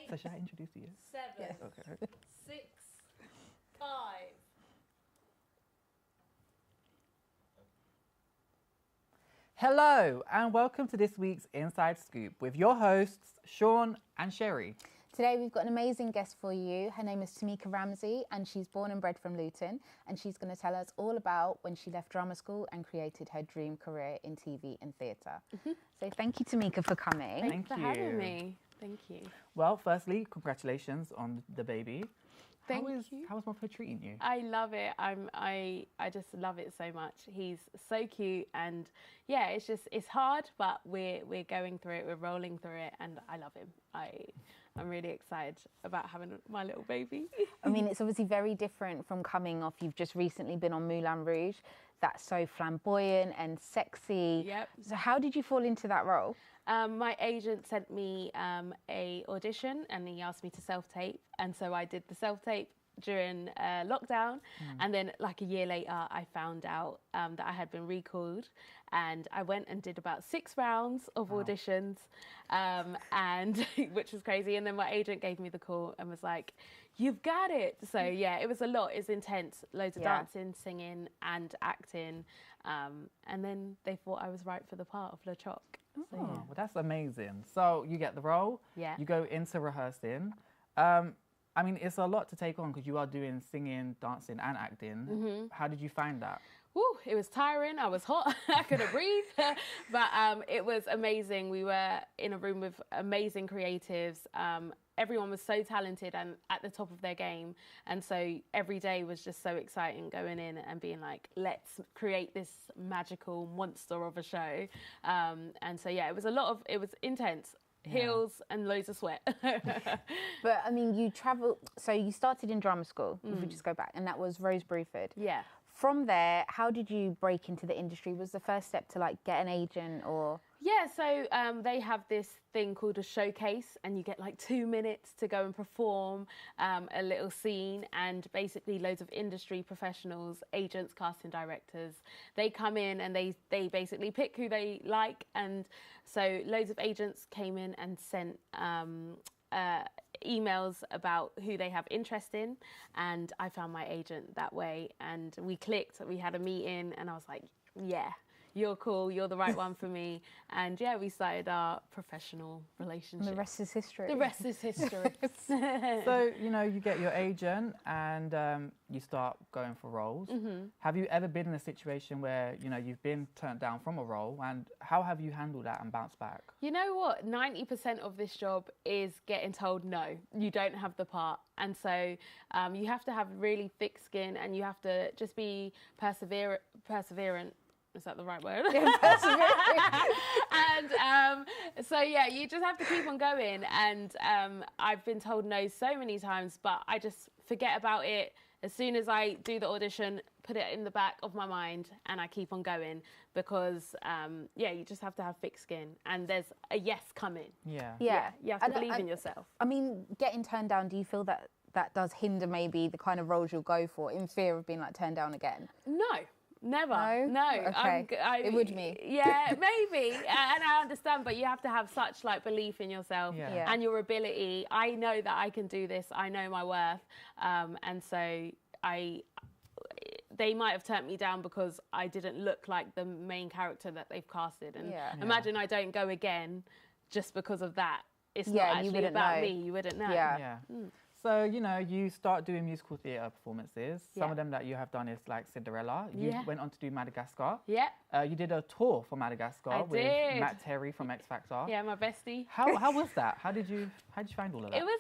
So should I introduce you? 7, Yes. Okay. 6, 5. Hello and welcome to this week's Inside Scoop with your hosts Sean and Sherry. Today we've got an amazing guest for you. Her name is Tamika Ramsey and she's born and bred from Luton, and she's going to tell us all about when she left drama school and created her dream career in TV and theatre. So thank you, Tamika, for coming. Thanks for having me. Thank you. Well, firstly, congratulations on the baby. Thank How you. is Mother treating you? I love it. I just love it so much. He's so cute, and yeah, it's hard, but we're going through it. We're rolling through it, and I love him. I'm really excited about having my little baby. I mean, it's obviously very different from coming off. You've just recently been on Moulin Rouge. That's so flamboyant and sexy. Yep. So how did you fall into that role? My agent sent me a audition, and he asked me to self-tape, and so I did the self-tape during lockdown, and then like a year later I found out that I had been recalled, and I went and did about 6 rounds of auditions, and which was crazy, and then my agent gave me the call and was like, "You've got it." So yeah, it was a lot. It's intense, loads of dancing, singing and acting, and then they thought I was right for the part of LeChoc. Oh, well, that's amazing. So you get the role. Yeah. You go into rehearsing. I mean, it's a lot to take on because you are doing singing, dancing, and acting. How did you find that? Woo, it was tiring. I was hot. I couldn't breathe. But it was amazing. We were in a room with amazing creatives. Everyone was so talented and at the top of their game. And so every day was just so exciting going in and being like, let's create this magical monster of a show. And so, yeah, it was intense. Heels and loads of sweat. But I mean, you travel, so you started in drama school, if we just go back, and that was Rose Bruford. Yeah. From there, how did you break into the industry? Was the first step to like get an agent or? Yeah, so they have this thing called a showcase, and you get like 2 minutes to go and perform a little scene, and basically loads of industry professionals, agents, casting directors, they come in and they basically pick who they like, and so loads of agents came in and sent emails about who they have interest in, and I found my agent that way, and we clicked, we had a meeting, and I was like, yeah, you're cool, you're the right one for me. And yeah, we started our professional relationship. And the rest is history. The rest is history. So, you know, you get your agent and you start going for roles. Have you ever been in a situation where, you know, you've been turned down from a role, and how have you handled that and bounced back? You know what? 90% of this job is getting told no, you don't have the part. And so you have to have really thick skin, and you have to just be perseverant. Is that the right word? And so, yeah, you just have to keep on going. And I've been told no so many times, but I just forget about it. As soon as I do the audition, put it in the back of my mind, and I keep on going because, yeah, you just have to have thick skin, and there's a yes coming. Yeah. Yeah. You have to believe in yourself. I mean, getting turned down, do you feel that that does hinder maybe the kind of roles you'll go for in fear of being like turned down again? No. Never. No? No. Okay. It would me. Yeah, maybe. And I understand, but you have to have such like belief in yourself Yeah. and your ability. I know that I can do this. I know my worth. And so they might have turned me down because I didn't look like the main character that they've casted. And imagine I don't go again just because of that. It's not actually about me. You wouldn't know. Yeah. So, you know, you start doing musical theatre performances. Some of them that you have done is like Cinderella. You went on to do Madagascar. Yeah. You did a tour for Madagascar with Matt Terry from X Factor. Yeah, my bestie. How was that? How did you find all of that? It was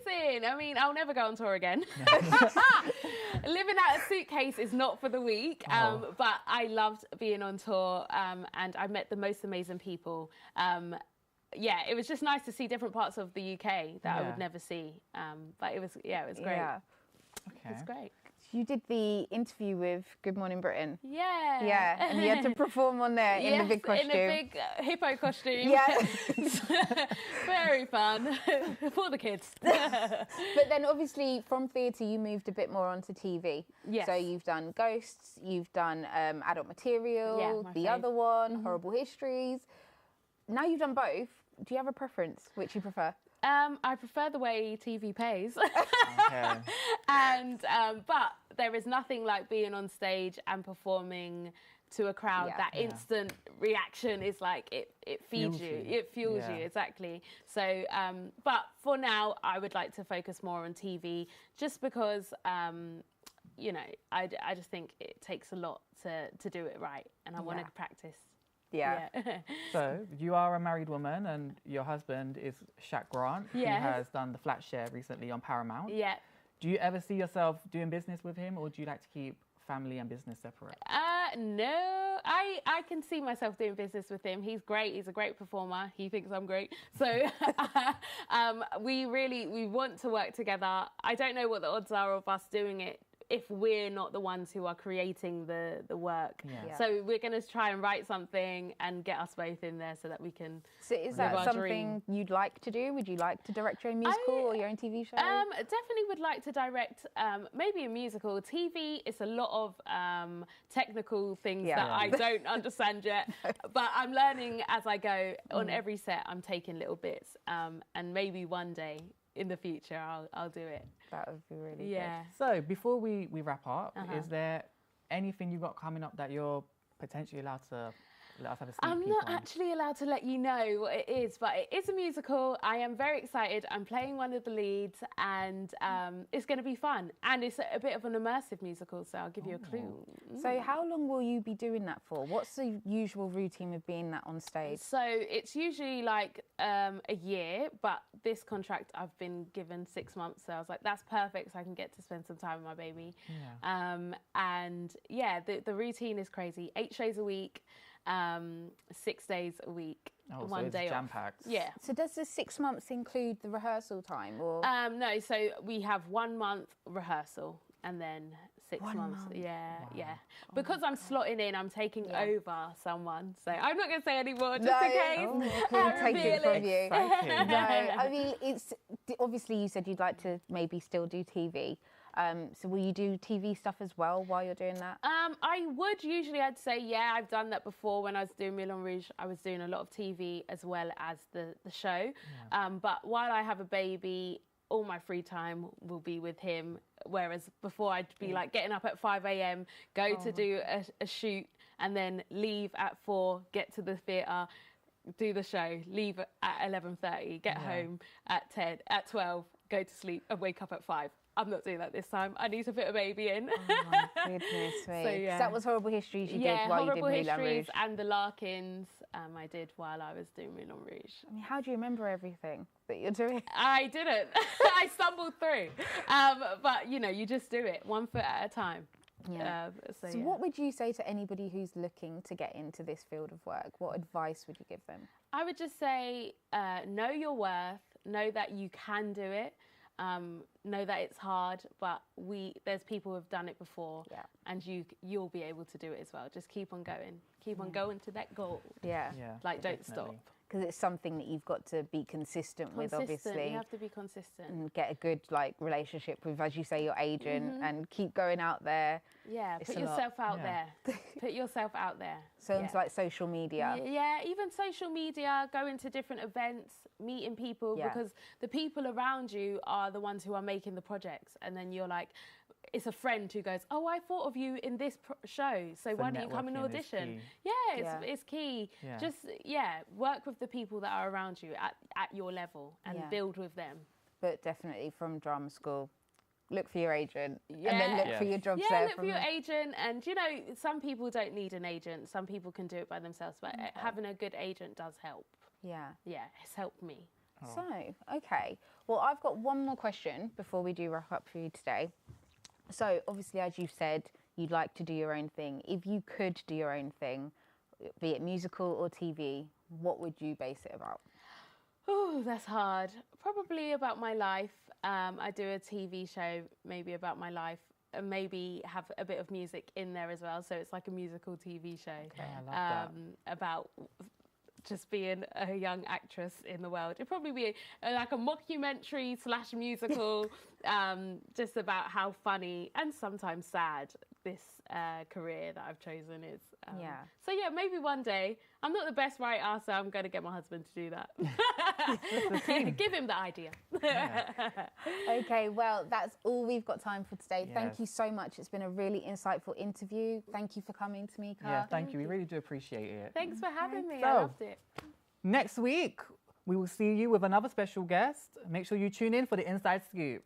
amazing. I mean, I'll never go on tour again. Living out a suitcase is not for the weak. But I loved being on tour, and I met the most amazing people. Yeah, it was just nice to see different parts of the UK that I would never see. But it was great. Yeah. Okay. It's great. You did the interview with Good Morning Britain. Yeah. Yeah, and you had to perform on there in the big costume. in a big hippo costume. Yeah. Very fun for the kids. But then obviously from theatre you moved a bit more onto TV. Yes. So you've done Ghosts, you've done Adult Material, my the fave. other one, Horrible Histories. Now you've done both. Do you have a preference? Which you prefer? I prefer the way TV pays. Okay. And but there is nothing like being on stage and performing to a crowd. Yeah. That instant reaction is like it feeds Fuels you. you. It fuels Yeah. you, exactly. So but for now I would like to focus more on TV, just because you know, I just think it takes a lot to do it right, and I want Yeah. to practice. Yeah. So you are a married woman, and your husband is Shaq Grant, who Yes. has done the Flat Share recently on Paramount. Yeah. Do you ever see yourself doing business with him, or do you like to keep family and business separate? No, I can see myself doing business with him. He's great. He's a great performer. He thinks I'm great. So we want to work together. I don't know what the odds are of us doing it if we're not the ones who are creating the work. Yeah. Yeah. So we're going to try and write something and get us both in there so that we can. So is Live that our something you'd like to do? Would you like to direct your own musical or your own TV show? Definitely would like to direct maybe a musical. TV is a lot of technical things Yeah. that I don't understand yet, but I'm learning as I go. On every set, I'm taking little bits, and maybe one day in the future I'll do it. That would be really Yeah. So before we wrap up, Uh-huh. is there anything you've got coming up that you're potentially allowed to let us have a sneak I'm peek not on? actually allowed to let you know what it is, but it is a musical. I am very excited. I'm playing one of the leads, and it's going to be fun. And it's a bit of an immersive musical, so I'll give you a clue. good. So how long will you be doing that for? What's the usual routine of being that on stage? So it's usually like a year, but this contract I've been given 6 months, so I was like, that's perfect, so I can get to spend some time with my baby. Yeah. And yeah, the routine is crazy. 8 shows a week, 6 days a week, Oh, so one it's day off. jam-packed. Yeah. So does the 6 months include the rehearsal time, or No, so we have 1 month rehearsal and then 6 1 months. month? Yeah, yeah. Because I'm slotting in, I'm taking Yeah. over someone. So I'm not going to say any more just No, in case. oh, I we'll take it reveal from you. Exciting. No, I mean, it's obviously you said you'd like to maybe still do TV. So will you do TV stuff as well while you're doing that? I would usually, I'd say, yeah, I've done that before. When I was doing Moulin Rouge, I was doing a lot of TV as well as the show. But while I have a baby, all my free time will be with him. Whereas before I'd be like getting up at 5 a.m, go to do a shoot, and then leave at 4, get to the theatre, do the show, leave at 11:30, get home at 10, at 12, go to sleep and wake up at 5. I'm not doing that this time. I need to fit a baby in. Oh my goodness me. 'Cause yeah. that was Horrible Histories you Yeah, did while you did Horrible Moulin Histories Rouge. and the Larkins I did while I was doing Moulin Rouge. I mean, how do you remember everything that you're doing? I didn't. I stumbled through. But, you know, you just do it one foot at a time. Yeah. So So yeah. what would you say to anybody who's looking to get into this field of work? What advice would you give them? I would just say, know your worth, know that you can do it. Know that it's hard, but there's people who've done it before, Yeah. and you'll be able to do it as well. Just keep on going to that goal. Yeah. Yeah. Like, don't definitely. stop. Because it's something that you've got to be consistent with, obviously. You have to be consistent. And get a good relationship with, as you say, your agent, and keep going out there. Yeah, It's put a lot. yourself out Yeah. there. Put yourself out there. Sounds Yeah. like social media. Yeah, even social media, going to different events, meeting people, Yeah. because the people around you are the ones who are making the projects. And then you're like, it's a friend who goes, oh, I thought of you in this show, so why don't you come and networking is audition? key. Yeah, it's key. Yeah. Just, work with the people that are around you at your level and Yeah. build with them. But definitely from drama school, look for your agent and Yeah. then look Yeah. for your jobs Yeah, there. look for from your there. agent. And, you know, some people don't need an agent. Some people can do it by themselves. But having a good agent does help. Yeah. Yeah, it's helped me. Oh. So, okay. Well, I've got one more question before we do wrap up for you today. So, obviously, as you've said, you'd like to do your own thing. If you could do your own thing, be it musical or TV, what would you base it about? Oh, that's hard. Probably about my life. I do a TV show maybe about my life, and maybe have a bit of music in there as well. So it's like a musical TV show I love that. about just being a young actress in the world. It'd probably be like a mockumentary / musical, just about how funny and sometimes sad this career that I've chosen is. Yeah. So yeah, maybe one day. I'm not the best writer, so I'm going to get my husband to do that. Give him the idea. Okay, well, that's all we've got time for today. Yes. Thank you so much. It's been a really insightful interview. Thank you for coming, Tamika. Yeah, thank you. We really do appreciate it. Thanks for having me. So- I loved it. Next week, we will see you with another special guest. Make sure you tune in for the Inside Scoop.